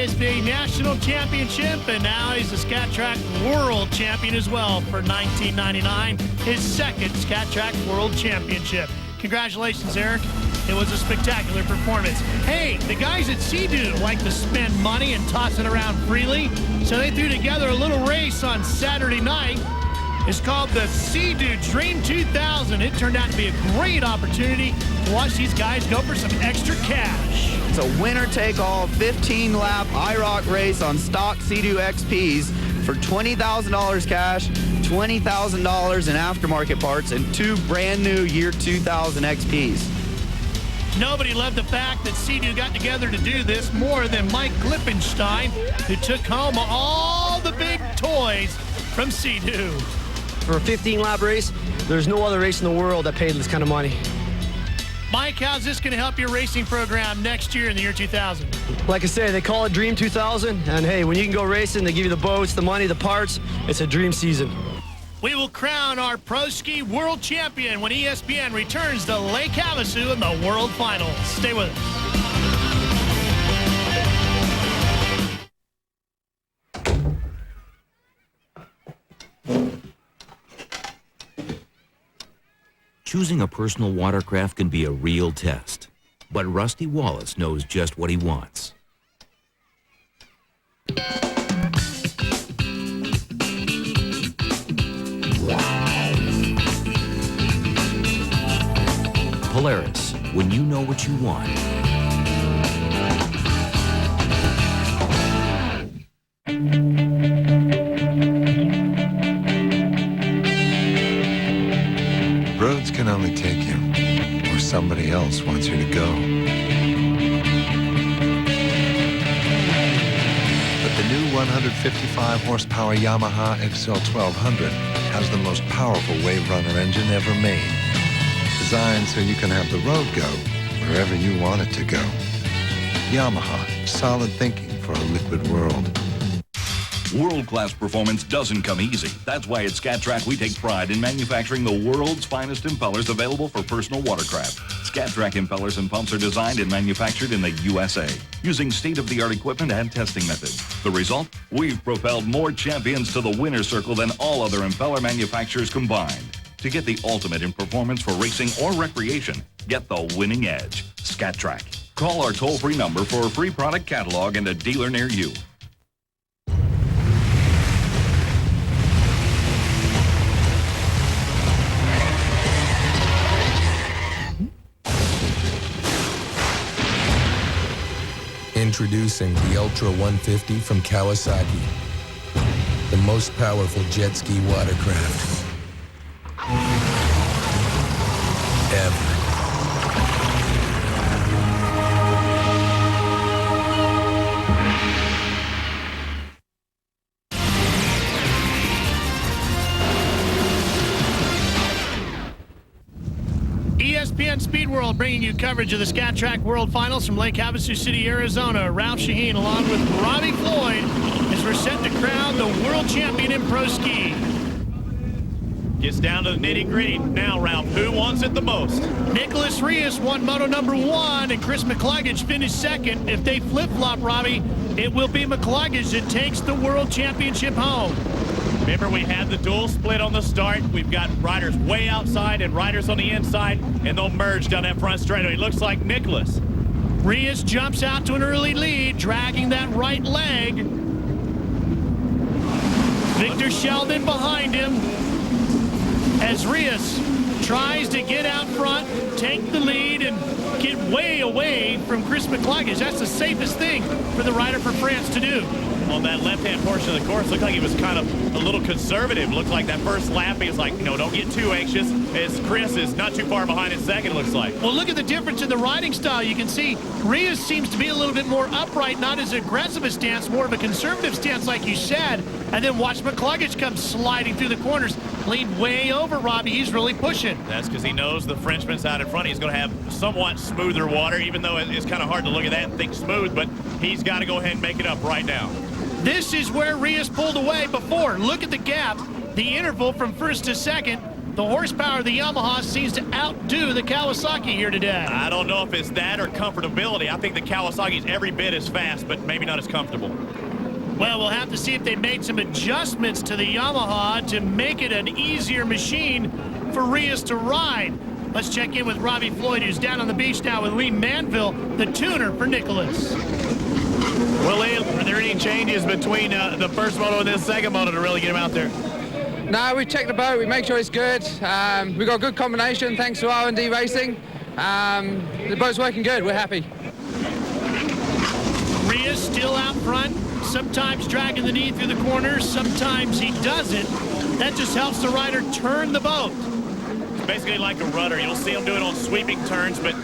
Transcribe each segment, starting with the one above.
is the national championship, and now he's the Skat-Track world champion as well for 1999, his second Skat-Track world championship. Congratulations, Eric. It was a spectacular performance. Hey, the guys at Sea-Doo like to spend money and toss it around freely, so they threw together a little race on Saturday night. It's called the Sea-Doo Dream 2000. It turned out to be a great opportunity to watch these guys go for some extra cash. It's a winner-take-all 15-lap IROC race on stock Sea-Doo XPs for $20,000 cash, $20,000 in aftermarket parts, and 2 brand-new year 2000 XPs. Nobody loved the fact that Sea-Doo got together to do this more than Mike Lippenstein, who took home all the big toys from Sea-Doo. For a 15-lap race, there's no other race in the world that paid this kind of money. Mike, how's this going to help your racing program next year in the year 2000? Like I say, they call it Dream 2000, and hey, when you can go racing, they give you the boats, the money, the parts. It's a dream season. We will crown our Pro Ski World Champion when ESPN returns to Lake Havasu in the World Finals. Stay with us. Choosing a personal watercraft can be a real test, but Rusty Wallace knows just what he wants. Polaris, when you know what you want. Roads can only take you where somebody else wants you to go. But the new 155 horsepower Yamaha XL 1200 has the most powerful wave runner engine ever made. Designed so you can have the road go wherever you want it to go. Yamaha, solid thinking for a liquid world. World-class performance doesn't come easy. That's why at Skat-Track we take pride in manufacturing the world's finest impellers available for personal watercraft. Skat-Track impellers and pumps are designed and manufactured in the USA, using state-of-the-art equipment and testing methods. The result? We've propelled more champions to the winner's circle than all other impeller manufacturers combined. To get the ultimate in performance for racing or recreation, get the winning edge. Skat-Track. Call our toll-free number for a free product catalog and a dealer near you. Introducing the Ultra 150 from Kawasaki, the most powerful jet ski watercraft ever. ESPN Speed World bringing you coverage of the Skat-Track World Finals from Lake Havasu City, Arizona. Ralph Shaheen along with Robbie Floyd as we're set to crown the world champion in pro ski. Gets down to the nitty-gritty. Now, Ralph, who wants it the most? Nicholas Rios won moto number 1, and Chris McCluggage finished second. If they flip-flop, Robbie, it will be McCluggage that takes the world championship home. Remember, we had the dual split on the start. We've got riders way outside and riders on the inside, and they'll merge down that front straightaway. It looks like Nicholas. Rios jumps out to an early lead, dragging that right leg. Victor Sheldon behind him as Rios tries to get out front, take the lead, and get way away from Chris McCluggage. That's the safest thing for the rider for France to do. On that left-hand portion of the course, looked like he was kind of a little conservative. Looked like that first lap, he was like, you know, don't get too anxious, as Chris is not too far behind in second, it looks like. Well, look at the difference in the riding style. You can see Rios seems to be a little bit more upright, not as aggressive a stance, more of a conservative stance like you said. And then watch McCluggage come sliding through the corners. Leaned way over, Robbie. He's really pushing. That's because he knows the Frenchman's out in front. He's going to have somewhat smoother water, even though it's kind of hard to look at that and think smooth, but he's got to go ahead and make it up right now. This is where Rios pulled away before. Look at the gap, the interval from first to second. the horsepower of the Yamaha seems to outdo the Kawasaki here today. I don't know if it's that or comfortability. I think the Kawasaki's every bit as fast, but maybe not as comfortable. Well, we'll have to see if they made some adjustments to the Yamaha to make it an easier machine for Rios to ride. Let's check in with Robbie Floyd, who's down on the beach now with Lee Manville, the tuner for Nicholas. Well, Lee, are there any changes between the first moto and this second moto to really get him out there? No, we checked the boat. We make sure it's good. We got a good combination thanks to R&D Racing. The boat's working good. We're happy. Rios still out front, sometimes dragging the knee through the corners, sometimes he doesn't. That just helps the rider turn the boat. It's basically like a rudder. You'll see them do it on sweeping turns, but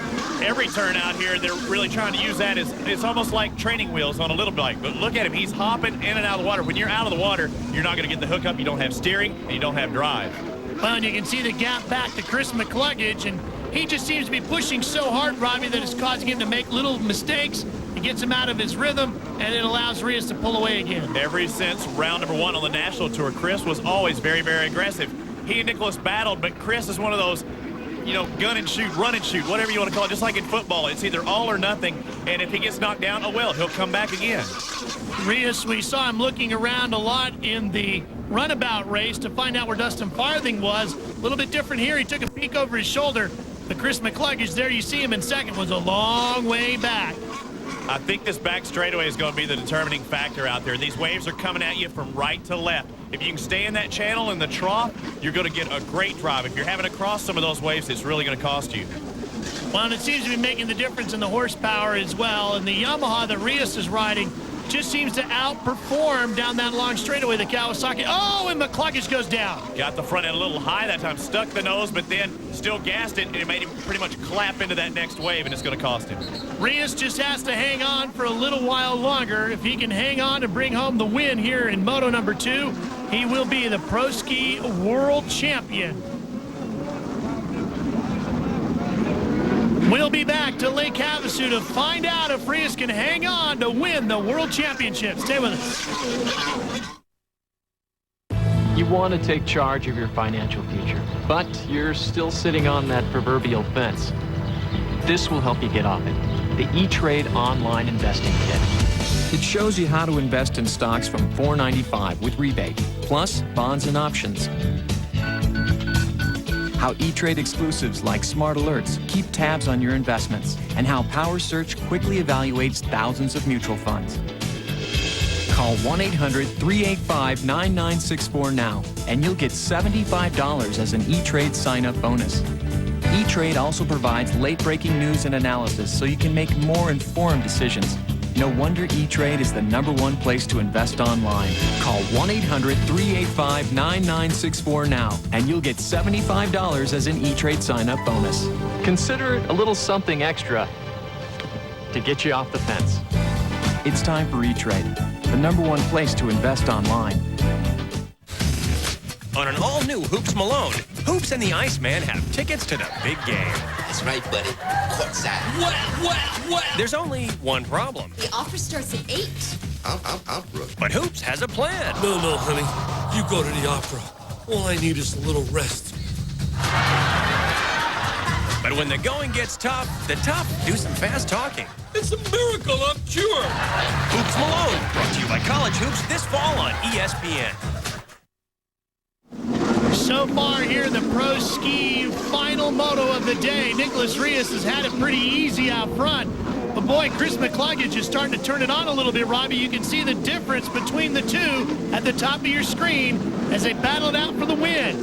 every turn out here, they're really trying to use that as it's almost like training wheels on a little bike. But look at him. He's hopping in and out of the water. When you're out of the water, you're not going to get the hookup. You don't have steering, and you don't have drive. Well, and you can see the gap back to Chris McCluggage, and he just seems to be pushing so hard, Robbie, that it's causing him to make little mistakes. It gets him out of his rhythm, and it allows Rios to pull away again. Ever since round number 1 on the National Tour, Chris was always very, very aggressive. He and Nicholas battled, but Chris is one of those, you know, gun and shoot, run and shoot, whatever you want to call it, just like in football. It's either all or nothing, and if he gets knocked down, oh well, he'll come back again. Rios, we saw him looking around a lot in the runabout race to find out where Dustin Farthing was. A little bit different here. He took a peek over his shoulder. The Chris McCluggage, there you see him in second, was a long way back. I think this back straightaway is going to be the determining factor out there. These waves are coming at you from right to left. If you can stay in that channel in the trough, you're going to get a great drive. If you're having to cross some of those waves, it's really going to cost you. Well, and it seems to be making the difference in the horsepower as well. And the Yamaha that Rios is riding just seems to outperform down that long straightaway, the Kawasaki. Oh, and McCluggage goes down. Got the front end a little high that time, stuck the nose, but then still gassed it, and it made him pretty much clap into that next wave, and it's going to cost him. Rios just has to hang on for a little while longer. If he can hang on and bring home the win here in Moto number 2, he will be the Pro Ski World Champion. We'll be back to Lake Havasu to find out if Rios can hang on to win the World Championship. Stay with us. You want to take charge of your financial future, but you're still sitting on that proverbial fence. This will help you get off it. The E-Trade Online Investing Kit. It shows you how to invest in stocks from $4.95 with rebate, plus bonds and options. How E-Trade exclusives like Smart Alerts keep tabs on your investments, and how Power Search quickly evaluates thousands of mutual funds. Call 1-800-385-9964 now, and you'll get $75 as an E-Trade sign-up bonus. E-Trade also provides late-breaking news and analysis so you can make more informed decisions. No wonder E-Trade is the #1 place to invest online. Call 1-800-385-9964 now, and you'll get $75 as an E-Trade sign-up bonus. Consider it a little something extra to get you off the fence. It's time for E-Trade, the #1 place to invest online. On an all-new Hoops Malone, Hoops and the Iceman have tickets to the big game. That's right, buddy. Courtside. Well. There's only one problem. The offer starts at 8. I'm Brooke. But Hoops has a plan. No, honey. You go to the opera. All I need is a little rest. But when the going gets tough, the tough do some fast talking. It's a miracle, I'm sure. Hoops Malone, brought to you by College Hoops this fall on ESPN. So far here, the Pro Ski final moto of the day. Nicholas Rios has had it pretty easy out front. But boy, Chris McCluggage is starting to turn it on a little bit, Robbie. You can see the difference between the two at the top of your screen as they battle it out for the win.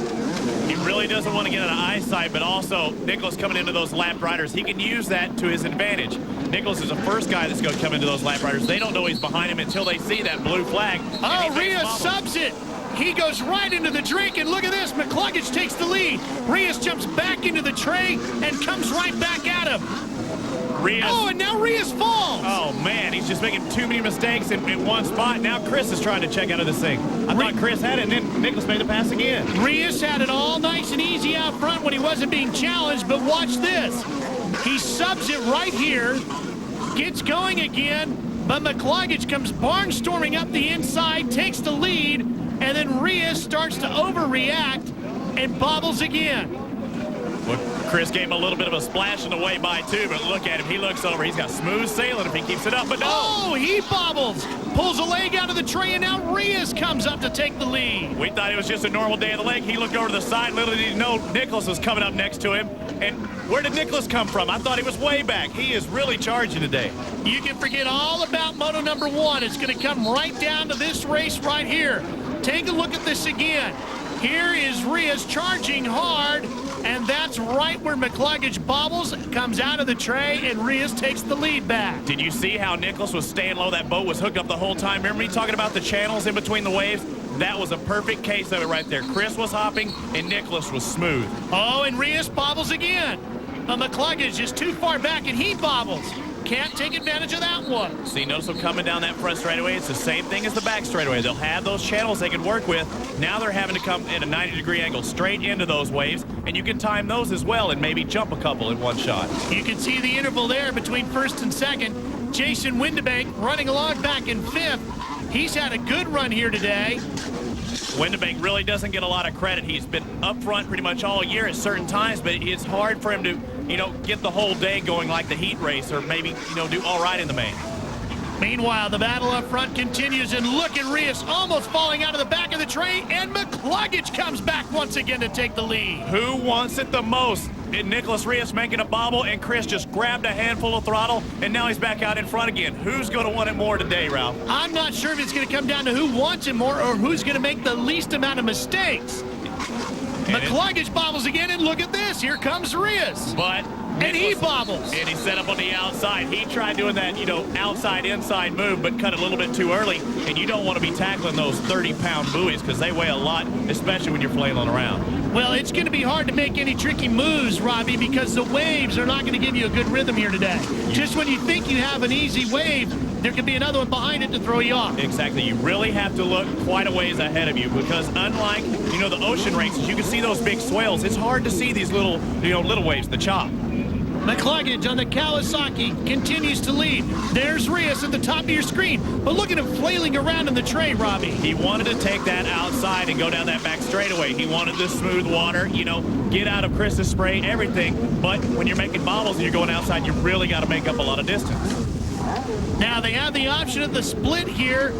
He really doesn't want to get out of eyesight, but also Nicholas coming into those lap riders, he can use that to his advantage. Nicholas is the first guy that's going to come into those lap riders. They don't know he's behind him until they see that blue flag. Oh, Rios subs it. He goes right into the drink, and look at this. McCluggage takes the lead. Rios jumps back into the tray and comes right back at him. Rios. Oh, and now Rios falls. Oh, man, he's just making too many mistakes in one spot. Now Chris is trying to check out of this thing. I thought Chris had it, and then Nicholas made the pass again. Rios had it all nice and easy out front when he wasn't being challenged, but watch this. He subs it right here, gets going again, but McCluggage comes barnstorming up the inside, takes the lead, and then Rios starts to overreact and bobbles again. Well, Chris gave him a little bit of a splash on the way by, too, but look at him. He looks over. He's got smooth sailing if he keeps it up, but no. Oh, he bobbles. Pulls a leg out of the tray, and now Rios comes up to take the lead. We thought it was just a normal day of the lake. He looked over to the side. Little did he know Nicholas was coming up next to him. And where did Nicholas come from? I thought he was way back. He is really charging today. You can forget all about moto number 1. It's going to come right down to this race right here. Take a look at this again. Here is Rios charging hard, and that's right where McCluggage bobbles, comes out of the tray, and Rios takes the lead back. Did you see how Nicholas was staying low? That boat was hooked up the whole time. Remember me talking about the channels in between the waves? That was a perfect case of it right there. Chris was hopping, and Nicholas was smooth. Oh, and Rios bobbles again. McCluggage is too far back, and he bobbles. Can't take advantage of that one. See, notice them coming down that front straightaway. It's the same thing as the back straightaway. They'll have those channels they can work with. Now they're having to come at a 90-degree angle straight into those waves, and you can time those as well and maybe jump a couple in one shot. You can see the interval there between first and second. Jason Windebank running along back in 5th. He's had a good run here today. Windebank really doesn't get a lot of credit. He's been up front pretty much all year at certain times, but it's hard for him to, get the whole day going like the heat race or maybe, do all right in the main. Meanwhile, the battle up front continues, and look at Rios almost falling out of the back of the train, and McCluggage comes back once again to take the lead. Who wants it the most? Did Nicholas Rios making a bobble, and Chris just grabbed a handful of throttle, and now he's back out in front again. Who's going to want it more today, Ralph? I'm not sure if it's going to come down to who wants it more or who's going to make the least amount of mistakes. McCluggage bobbles again, and look at this. Here comes Rios. And he bobbles. And he set up on the outside. He tried doing that, outside-inside move, but cut it a little bit too early. And you don't want to be tackling those 30-pound buoys because they weigh a lot, especially when you're flailing around. Well, it's going to be hard to make any tricky moves, Robbie, because the waves are not going to give you a good rhythm here today. Just when you think you have an easy wave, there could be another one behind it to throw you off. Exactly. You really have to look quite a ways ahead of you because unlike, the ocean races, you can see those big swells. It's hard to see these little, little waves, the chop. McCluggage on the Kawasaki continues to lead. There's Rios at the top of your screen. But look at him flailing around in the tray, Robbie. He wanted to take that outside and go down that back straightaway. He wanted the smooth water, get out of Chris's spray, everything. But when you're making bobbles and you're going outside, you really got to make up a lot of distance. Now they have the option of the split here,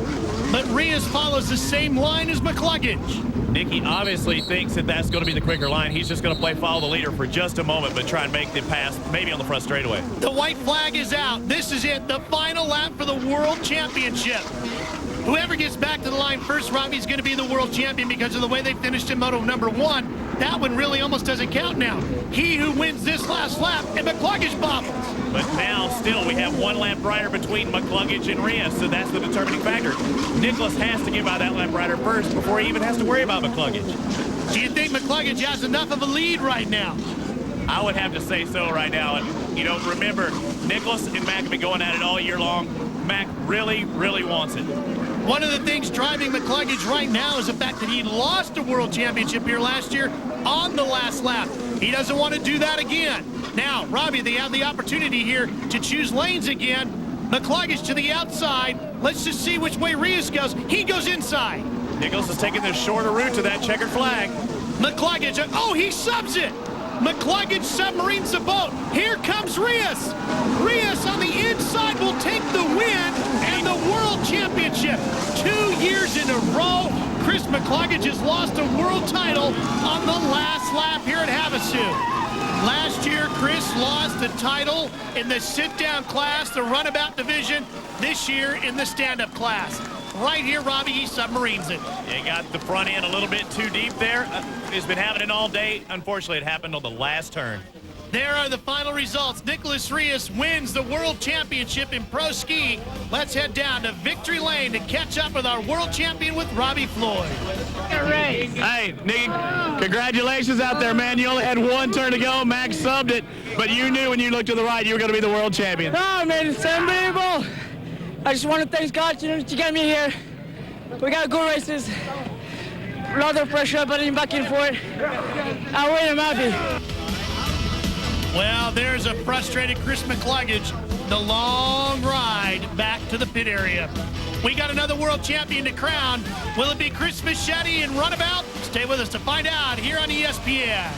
but Rios follows the same line as McCluggage. Nicky obviously thinks that that's going to be the quicker line. He's just going to play follow the leader for just a moment, but try and make the pass maybe on the front straightaway. The white flag is out. This is it, the final lap for the World Championship. Whoever gets back to the line first, Robbie's going to be the world champion because of the way they finished in moto number 1. That one really almost doesn't count now. He who wins this last lap, and McCluggage bobbles. But now, still, we have one lap rider between McCluggage and Rios, so that's the determining factor. Nicholas has to get by that lap rider first before he even has to worry about McCluggage. Do you think McCluggage has enough of a lead right now? I would have to say so right now. And, remember, Nicholas and Mac have been going at it all year long. Mac really, really wants it. One of the things driving McCluggage right now is the fact that he lost a world championship here last year on the last lap. He doesn't want to do that again. Now, Robbie, they have the opportunity here to choose lanes again. McCluggage to the outside. Let's just see which way Rios goes. He goes inside. Nicholas is taking the shorter route to that checkered flag. McCluggage, he subs it. McCluggage submarines the boat. Here comes Rios. Rios on the inside will take the win and the world championship. 2 years in a row, Chris McCluggage has lost a world title on the last lap here at Havasu. Last year, Chris lost the title in the sit-down class, the runabout division. This year in the stand-up class. Right here, Robbie, he submarines it. He got the front end a little bit too deep there. It's been happening all day. Unfortunately, it happened on the last turn. There are the final results. Nicholas Rios wins the World Championship in Pro Ski. Let's head down to Victory Lane to catch up with our world champion with Robbie Floyd. Hey, Nicky, congratulations out there, man. You only had one turn to go. Max subbed it, but you knew when you looked to the right you were going to be the world champion. Oh, man, it's unbelievable. I just want to thank God to get me here. We got good races. A lot of pressure, but I'm back in for it. I win, I'm happy. Well, there's a frustrated Chris McCluggage. The long ride back to the pit area. We got another world champion to crown. Will it be Chris Fischetti in runabout? Stay with us to find out here on ESPN.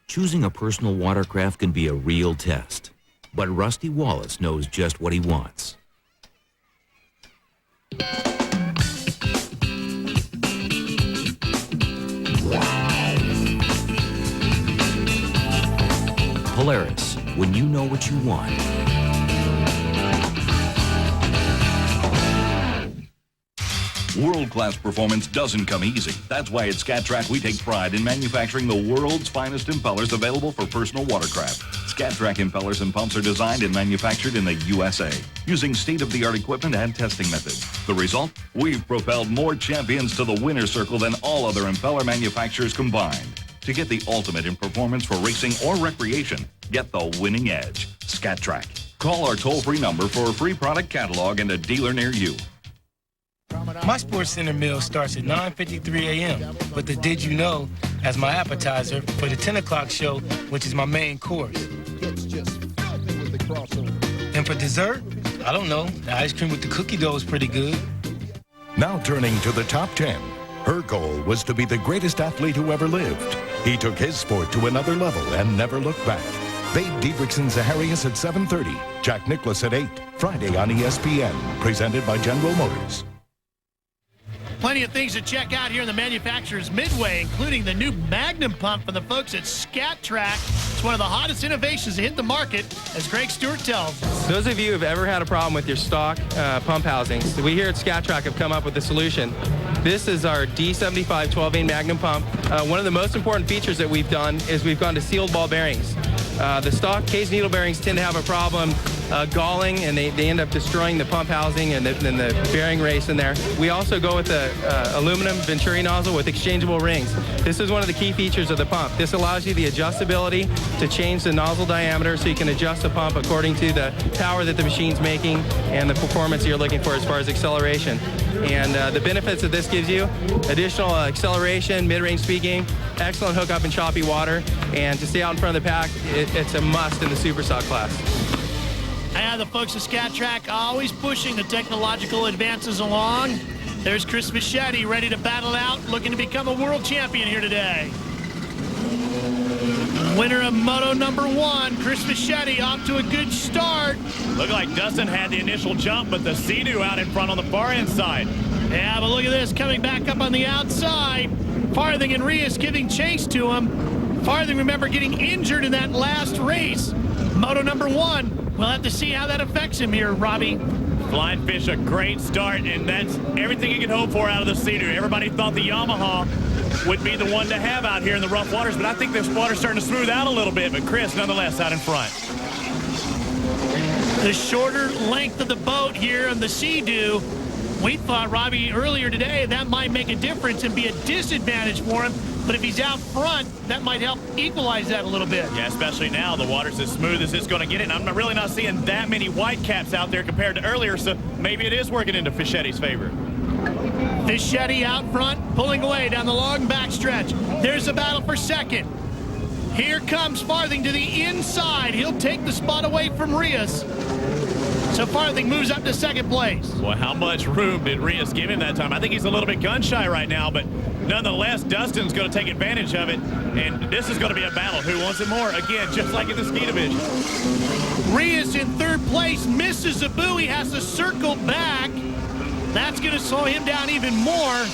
Choosing a personal watercraft can be a real test, but Rusty Wallace knows just what he wants. Polaris, when you know what you want. World-class performance doesn't come easy. That's why at Skat-Track we take pride in manufacturing the world's finest impellers available for personal watercraft. Skat-Track impellers and pumps are designed and manufactured in the USA using state-of-the-art equipment and testing methods. The result? We've propelled more champions to the winner's circle than all other impeller manufacturers combined. To get the ultimate in performance for racing or recreation, get the winning edge. Skat-Track. Call our toll-free number for a free product catalog and a dealer near you. My Sports Center meal starts at 9:53 a.m. with the Did You Know as my appetizer for the 10 o'clock show, which is my main course. And for dessert, I don't know, the ice cream with the cookie dough is pretty good. Now turning to the top 10. Her goal was to be the greatest athlete who ever lived. He took his sport to another level and never looked back. Babe Dietrichson Zaharias at 7:30. Jack Nicklaus at 8. Friday on ESPN. Presented by General Motors. Plenty of things to check out here in the manufacturer's midway, including the new Magnum pump from the folks at Skat-Track. It's one of the hottest innovations to hit the market, as Greg Stewart tells us. Those of you who have ever had a problem with your stock pump housings, we here at Skat-Track have come up with a solution. This is our D75 12-vein Magnum pump. One of the most important features that we've done is we've gone to sealed ball bearings. The stock case needle bearings tend to have a problem galling, and they end up destroying the pump housing and the bearing race in there. We also go with the aluminum Venturi nozzle with exchangeable rings. This is one of the key features of the pump. This allows you the adjustability to change the nozzle diameter so you can adjust the pump according to the power that the machine's making and the performance you're looking for as far as acceleration. And the benefits that this gives you: additional acceleration, mid-range speed gain, excellent hookup in choppy water, and to stay out in front of the pack, it's a must in the Super Stock class. And the folks at Skat-Track always pushing the technological advances along. There's Chris Fischetti ready to battle out, looking to become a world champion here today. Winner of Moto #1, Chris Fischetti, off to a good start. Looked like Dustin had the initial jump, but the Sea-Doo out in front on the far end side. Yeah, but look at this, coming back up on the outside. Farthing and Rios giving chase to him. Farthing, remember, getting injured in that last race. Moto #1. We'll have to see how that affects him here, Robbie. Flying Fish, a great start, and that's everything you can hope for out of the Sea-Doo. Everybody thought the Yamaha would be the one to have out here in the rough waters, but I think this water's starting to smooth out a little bit, but Chris, nonetheless, out in front. The shorter length of the boat here on the Sea-Doo, we thought, Robbie, earlier today that might make a difference and be a disadvantage for him, but if he's out front, that might help equalize that a little bit. Yeah, especially now the water's as smooth as it's going to get it, and I'm really not seeing that many white caps out there compared to earlier, so maybe it is working into Fischetti's favor. Fischetti out front, pulling away down the long backstretch. There's a battle for second. Here comes Farthing to the inside. He'll take the spot away from Rios. So Farthing moves up to second place. Well, how much room did Rios give him that time? I think he's a little bit gun-shy right now, but nonetheless, Dustin's going to take advantage of it, and this is going to be a battle. Who wants it more? Again, just like in the ski division. Rios in third place, misses a buoy, has to circle back. That's going to slow him down even more.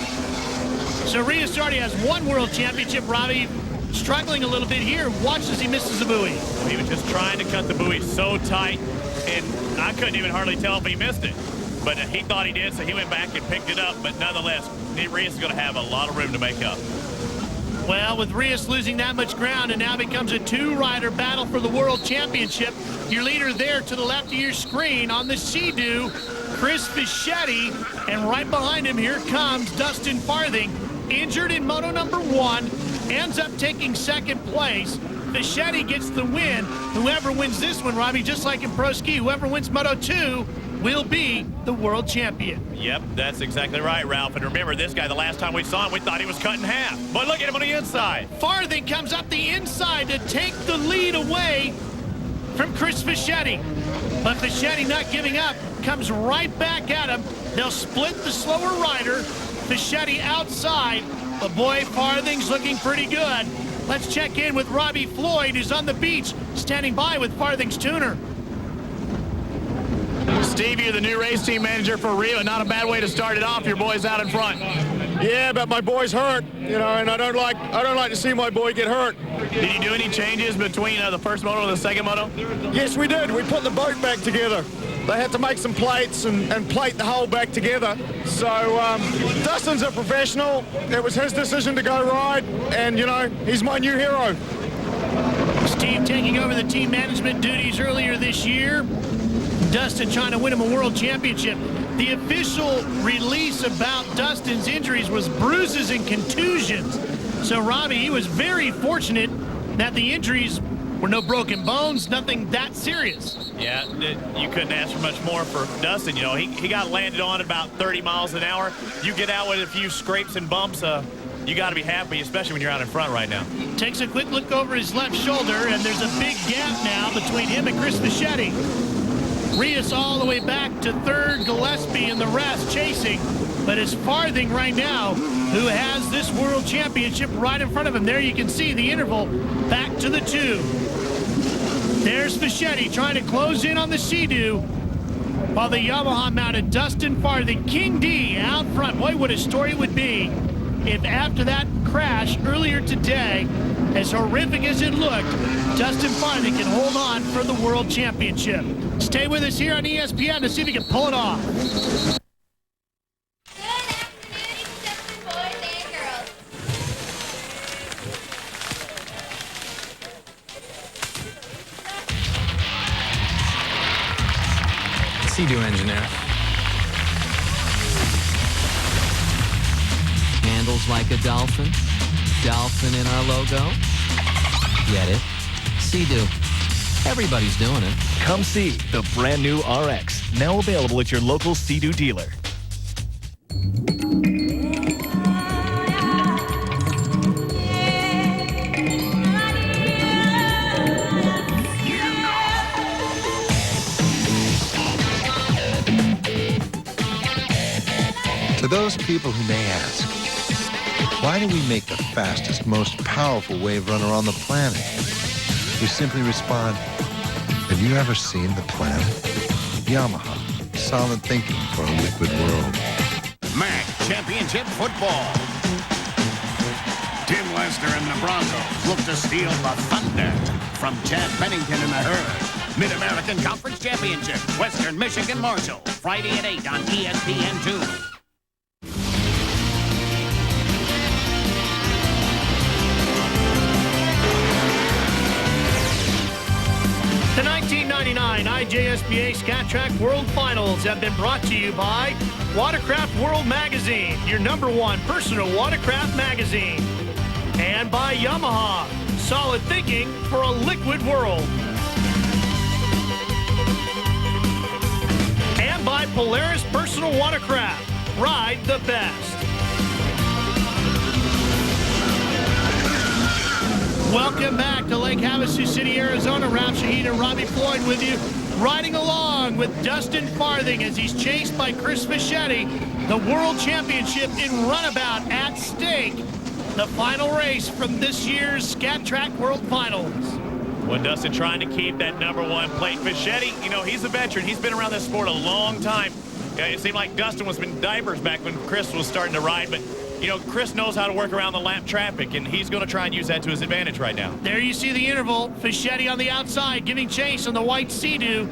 So Rios already has one world championship. Robbie struggling a little bit here. Watch as he misses a buoy. He was just trying to cut the buoy so tight, and I couldn't even hardly tell if he missed it. But he thought he did, so he went back and picked it up. But nonetheless, Rios is going to have a lot of room to make up. Well, with Rios losing that much ground, and now becomes a two-rider battle for the World Championship. Your leader there to the left of your screen on the Sea-Doo, Chris Fischetti, and right behind him, here comes Dustin Farthing, injured in Moto #1, ends up taking second place. Fischetti gets the win. Whoever wins this one, Robbie, just like in Pro Ski, whoever wins Moto 2 will be the world champion. Yep, that's exactly right, Ralph. And remember, this guy, the last time we saw him, we thought he was cut in half. But look at him on the inside. Farthing comes up the inside to take the lead away from Chris Fischetti. But Fischetti not giving up, comes right back at him. They'll split the slower rider. Fischetti outside, but boy, Farthing's looking pretty good. Let's check in with Robbie Floyd, who's on the beach, standing by with Farthing's tuner. Steve, you're the new race team manager for Rio. Not a bad way to start it off. Your boy's out in front. Yeah, but my boy's hurt, you know, and I don't like to see my boy get hurt. Did you do any changes between the first moto and the second moto? Yes, we did. We put the boat back together. They had to make some plates and plate the hull back together. So Dustin's a professional. It was his decision to go ride, and, you know, he's my new hero. Steve taking over the team management duties earlier this year. Dustin trying to win him a world championship. The official release about Dustin's injuries was bruises and contusions. So, Robbie, he was very fortunate that the injuries were no broken bones, nothing that serious. Yeah, you couldn't ask for much more for Dustin. You know, he got landed on at about 30 miles an hour. You get out with a few scrapes and bumps, you got to be happy, especially when you're out in front right now. Takes a quick look over his left shoulder, and there's a big gap now between him and Chris Fischetti. Rios all the way back to third, Gillespie and the rest chasing. But it's Farthing right now who has this world championship right in front of him. There you can see the interval back to the 2. There's Fischetti trying to close in on the Sea-Doo, while the Yamaha-mounted Dustin Farthing, King D, out front. Boy, what a story it would be if after that crash earlier today, as horrific as it looked, Dustin Farthing can hold on for the world championship. Stay with us here on ESPN to see if he can pull it off. Sea-Doo engineer. Handles like a dolphin. Dolphin in our logo. Get it? Sea-Doo. Everybody's doing it. Come see the brand new RX, now available at your local Sea-Doo dealer. To those people who may ask, why do we make the fastest, most powerful wave runner on the planet? We simply respond, have you ever seen the planet? Yamaha, solid thinking for a liquid world. MAC Championship Football. Tim Lester and the Broncos look to steal the thunder from Chad Pennington and the Herd. Mid-American Conference Championship, Western Michigan Marshall, Friday at 8 on ESPN2. The 1999 IJSBA Skat-Track World Finals have been brought to you by Watercraft World Magazine, your #1 personal watercraft magazine, and by Yamaha, solid thinking for a liquid world, and by Polaris Personal Watercraft, ride the best. Welcome back to Lake Havasu City, Arizona. Ralph Shaheen and Robbie Floyd with you, riding along with Dustin Farthing as he's chased by Chris Fischetti. The World Championship in runabout at stake. The final race from this year's Skat-Track World Finals. Well, Dustin trying to keep that #1 plate. Fischetti, you know, he's a veteran. He's been around this sport a long time. It seemed like Dustin was in diapers back when Chris was starting to ride, but you know, Chris knows how to work around the lap traffic, and he's going to try and use that to his advantage right now. There you see the interval. Fischetti on the outside, giving chase on the white Sea-Doo.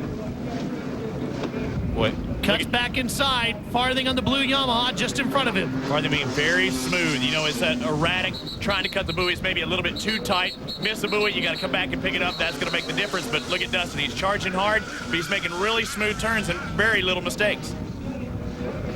What? Cuts back inside. Farthing on the blue Yamaha just in front of him. Farthing being very smooth. You know, it's that erratic, trying to cut the buoys maybe a little bit too tight. Miss the buoy, you got to come back and pick it up. That's going to make the difference. But look at Dustin. He's charging hard, but he's making really smooth turns and very little mistakes.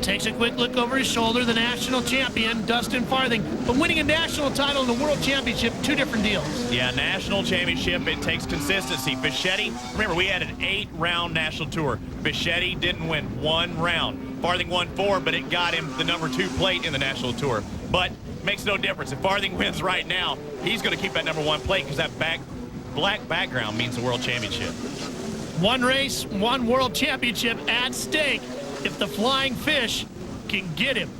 Takes a quick look over his shoulder, the national champion, Dustin Farthing. But winning a national title and the world championship, two different deals. Yeah, national championship, it takes consistency. Fischetti, remember, we had an 8-round national tour. Fischetti didn't win 1 round. Farthing won 4, but it got him the #2 plate in the national tour. But makes no difference. If Farthing wins right now, he's going to keep that #1 plate because that black background means the world championship. One race, one world championship at stake if the flying fish can get him.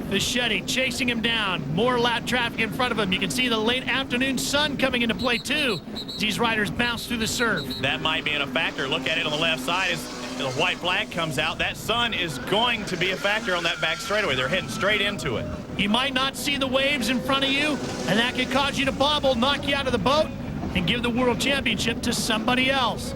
Fischetti chasing him down. More lap traffic in front of him. You can see the late afternoon sun coming into play too as these riders bounce through the surf. That might be a factor. Look at it on the left side as the white flag comes out. That sun is going to be a factor on that back straightaway. They're heading straight into it. You might not see the waves in front of you, and that could cause you to bobble, knock you out of the boat, and give the world championship to somebody else.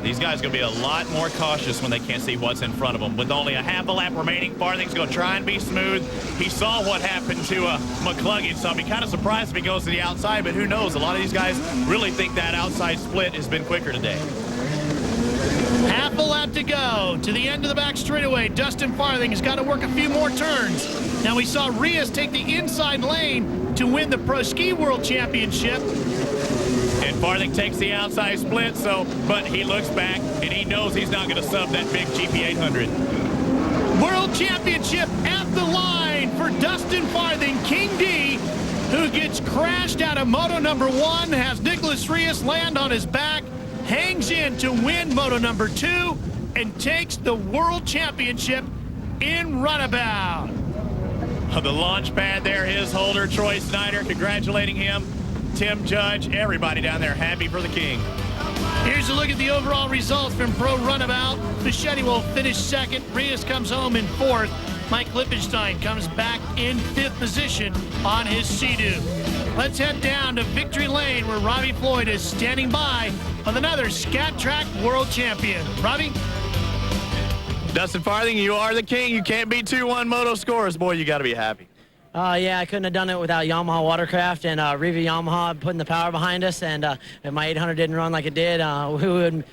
These guys are going to be a lot more cautious when they can't see what's in front of them. With only a half a lap remaining, Farthing's going to try and be smooth. He saw what happened to McCluggage, so I'll be kind of surprised if he goes to the outside, but who knows? A lot of these guys really think that outside split has been quicker today. Half a lap to go to the end of the back straightaway. Dustin Farthing has got to work a few more turns. Now we saw Rios take the inside lane to win the Pro Ski World Championship. And Farthing takes the outside split, but he looks back and he knows he's not going to sub that big GP 800. World Championship at the line for Dustin Farthing, King D, who gets crashed out of Moto number 1, has Nicholas Rios land on his back, hangs in to win Moto number 2, and takes the World Championship in runabout. The launch pad there, his holder, Troy Snyder, congratulating him. Tim Judge, everybody down there happy for the King. Here's a look at the overall results from Pro Runabout. Fischetti will finish second. Rios comes home in 4th. Mike Lippenstein comes back in 5th position on his Sea-Doo. Let's head down to Victory Lane where Robbie Floyd is standing by with another Skat-Track World Champion. Robbie? Dustin Farthing, you are the King. You can't beat 2-1 moto scores. Boy, you got to be happy. Yeah, I couldn't have done it without Yamaha Watercraft and Riva Yamaha putting the power behind us. And if my 800 didn't run like it did, I wouldn't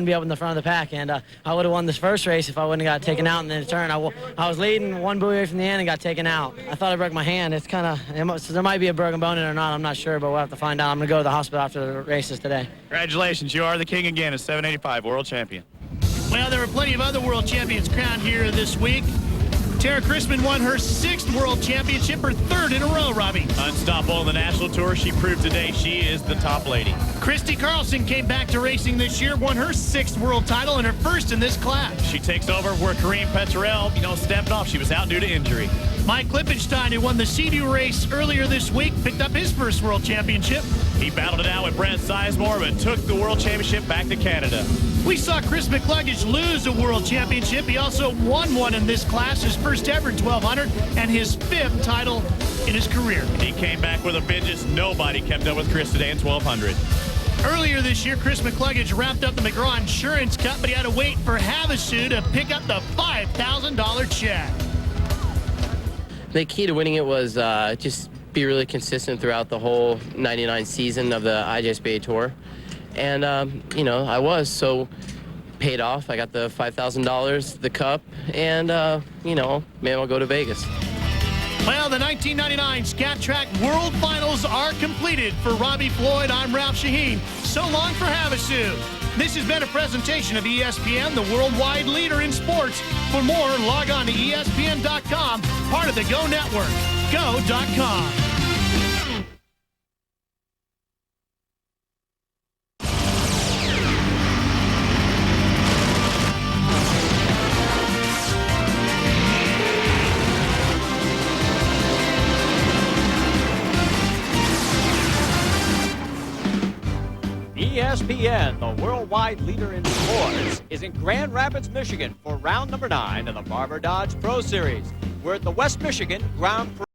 be up in the front of the pack. And I would have won this first race if I wouldn't have got taken out in the turn. I was leading one buoy away from the end and got taken out. I thought I broke my hand. It's kind of, there might be a broken bone in it or not. I'm not sure, but we'll have to find out. I'm going to go to the hospital after the races today. Congratulations. You are the King again, a 785 world champion. Well, there were plenty of other world champions crowned here this week. Tara Chrisman won her 6th world championship, her 3rd in a row, Robbie. Unstoppable on the national tour. She proved today she is the top lady. Christy Carlson came back to racing this year, won her 6th world title and her 1st in this class. She takes over where Kareem Petrel, stepped off. She was out due to injury. Mike Lippenstein, who won the Sea-Doo race earlier this week, picked up his 1st world championship. He battled it out with Brent Sizemore, but took the world championship back to Canada. We saw Chris McCluggage lose a world championship. He also won one in this class, his 1st ever 1200, and his 5th title in his career. He came back with a vengeance. Nobody kept up with Chris today in 1200. Earlier this year, Chris McCluggage wrapped up the McGraw Insurance Cup, but he had to wait for Havasu to pick up the $5,000 check. The key to winning it was just be really consistent throughout the whole 99 season of the IJSBA Tour. And, I was, so paid off. I got the $5,000, the cup, and, maybe I'll go to Vegas. Well, the 1999 Skat-Track World Finals are completed. For Robbie Floyd, I'm Ralph Shaheen. So long for Havasu. This has been a presentation of ESPN, the worldwide leader in sports. For more, log on to ESPN.com, part of the Go Network. Go.com. ESPN, the worldwide leader in sports, is in Grand Rapids, Michigan for round number 9 of the Barber Dodge Pro Series. We're at the West Michigan Grand Prix.